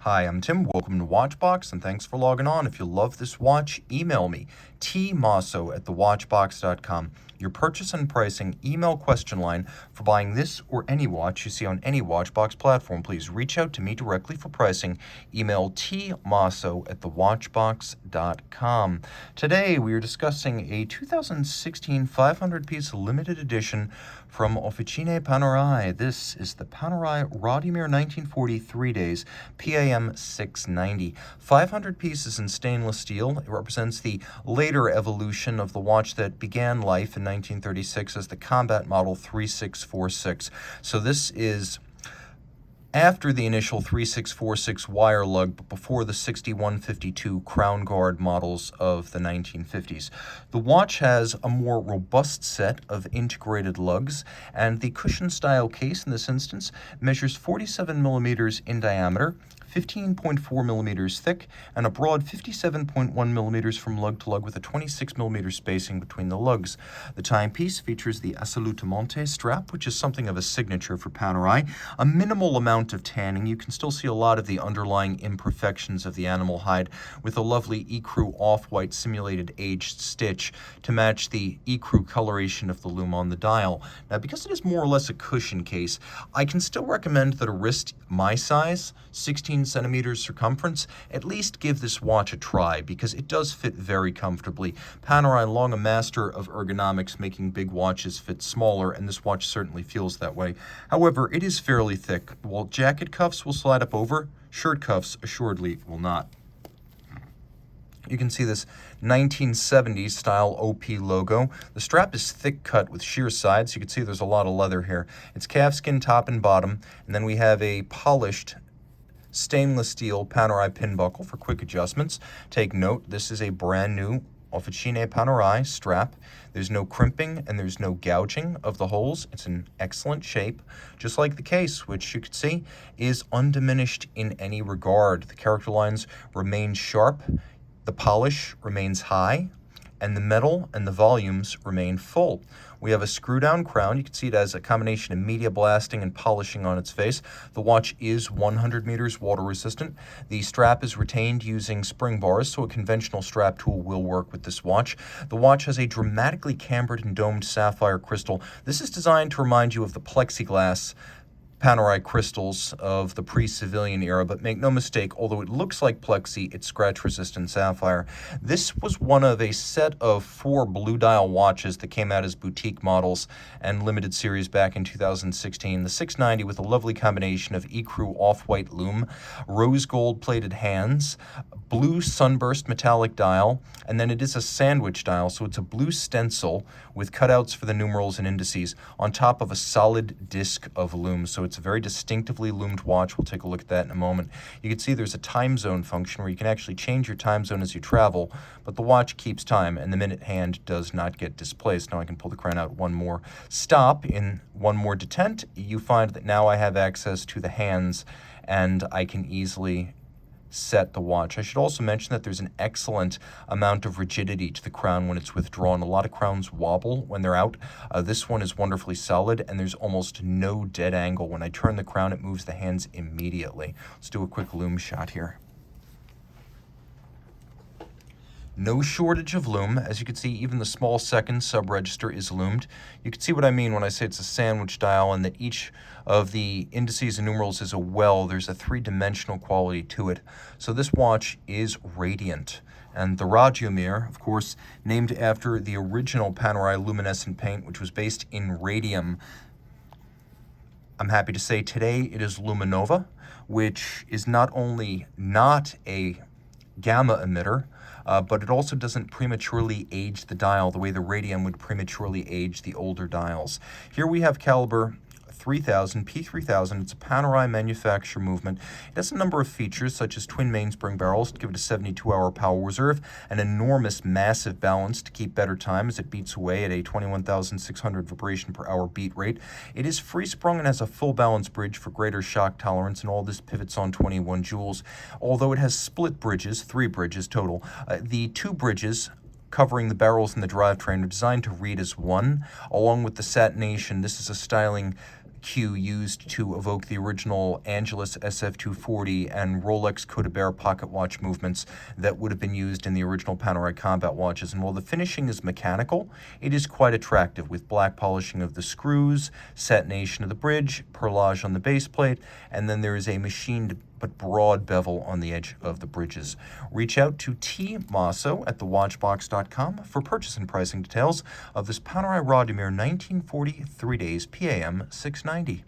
Hi, I'm Tim. Welcome to Watchbox, and thanks for logging on. If you love this watch, email me, tmosso@thewatchbox.com. Your purchase and pricing email question line for buying this or any watch you see on any Watchbox platform. Please reach out to me directly for pricing. Email tmosso@thewatchbox.com. Today, we are discussing a 2016 500-piece limited edition from Officine Panerai. This is the Panerai Radiomir 1940 3 days PAM00690. 500 pieces in stainless steel. It represents the later evolution of the watch that began life in 1936 as the combat model 3646. So this is after the initial 3646 wire lug, but before the 6152 crown guard models of the 1950s. The watch has a more robust set of integrated lugs, and the cushion style case in this instance measures 47 millimeters in diameter, 15.4 millimeters thick, and a broad 57.1 millimeters from lug to lug with a 26 millimeter spacing between the lugs. The timepiece features the assolutamente strap, which is something of a signature for Panerai. A minimal amount of tanning. You can still see a lot of the underlying imperfections of the animal hide with a lovely ecru off-white simulated aged stitch to match the ecru coloration of the lume on the dial. Now, because it is more or less a cushion case, I can still recommend that a wrist my size, 16 centimeters circumference, at least give this watch a try because it does fit very comfortably. Panerai, long a master of ergonomics, making big watches fit smaller, and this watch certainly feels that way. However, it is fairly thick. While jacket cuffs will slide up over, shirt cuffs assuredly will not. You can see this 1970s style OP logo. The strap is thick cut with sheer sides. You can see there's a lot of leather here. It's calfskin top and bottom, and then we have a polished stainless steel Panerai pin buckle for quick adjustments. Take note, this is a brand new Officine Panerai strap. There's no crimping and there's no gouging of the holes. It's in excellent shape, just like the case, which you can see is undiminished in any regard. The character lines remain sharp, the polish remains high, and the metal and the volumes remain full. We have a screw-down crown. You can see it has a combination of media blasting and polishing on its face. The watch is 100 meters water resistant. The strap is retained using spring bars, so a conventional strap tool will work with this watch. The watch has a dramatically cambered and domed sapphire crystal. This is designed to remind you of the plexiglass Panerai crystals of the pre-civilian era, but make no mistake, although it looks like plexi, it's scratch-resistant sapphire. This was one of a set of 4 blue dial watches that came out as boutique models and limited series back in 2016. The 690 with a lovely combination of ecru off-white lume, rose gold plated hands, blue sunburst metallic dial, and then it is a sandwich dial, so it's a blue stencil with cutouts for the numerals and indices on top of a solid disc of lume. So it's a very distinctively loomed watch. We'll take a look at that in a moment. You can see there's a time zone function where you can actually change your time zone as you travel, but the watch keeps time and the minute hand does not get displaced. Now I can pull the crown out one more stop. In one more detent, you find that now I have access to the hands and I can easily set the watch. I should also mention that there's an excellent amount of rigidity to the crown when it's withdrawn. A lot of crowns wobble when they're out. This one is wonderfully solid, and there's almost no dead angle. When I turn the crown, it moves the hands immediately. Let's do a quick lume shot here. No shortage of lume. As you can see, even the small second sub-register is loomed. You can see what I mean when I say it's a sandwich dial and that each of the indices and numerals is a well. There's a 3-dimensional quality to it. So this watch is radiant. And the Radiomir, of course, named after the original Panerai luminescent paint, which was based in radium. I'm happy to say today it is Luminova, which is not only not a gamma emitter, but it also doesn't prematurely age the dial the way the radium would prematurely age the older dials. Here we have caliber 3000, P3000. It's a Panerai manufacture movement. It has a number of features such as twin mainspring barrels to give it a 72-hour power reserve, an enormous massive balance to keep better time as it beats away at a 21,600 vibration per hour beat rate. It is free sprung and has a full balance bridge for greater shock tolerance, and all this pivots on 21 joules. Although it has split bridges, 3 bridges total, the 2 bridges covering the barrels and the drivetrain are designed to read as one, along with the satination. This is a styling cue used to evoke the original Angelus SF240 and Rolex Codebert pocket watch movements that would have been used in the original Panerai combat watches. And while the finishing is mechanical, it is quite attractive with black polishing of the screws, satination of the bridge, perlage on the base plate, and then there is a machined but broad bevel on the edge of the bridges. Reach out to Team Mosso at thewatchbox.com for purchase and pricing details of this Panerai Radiomir 1940 3 days PAM 690.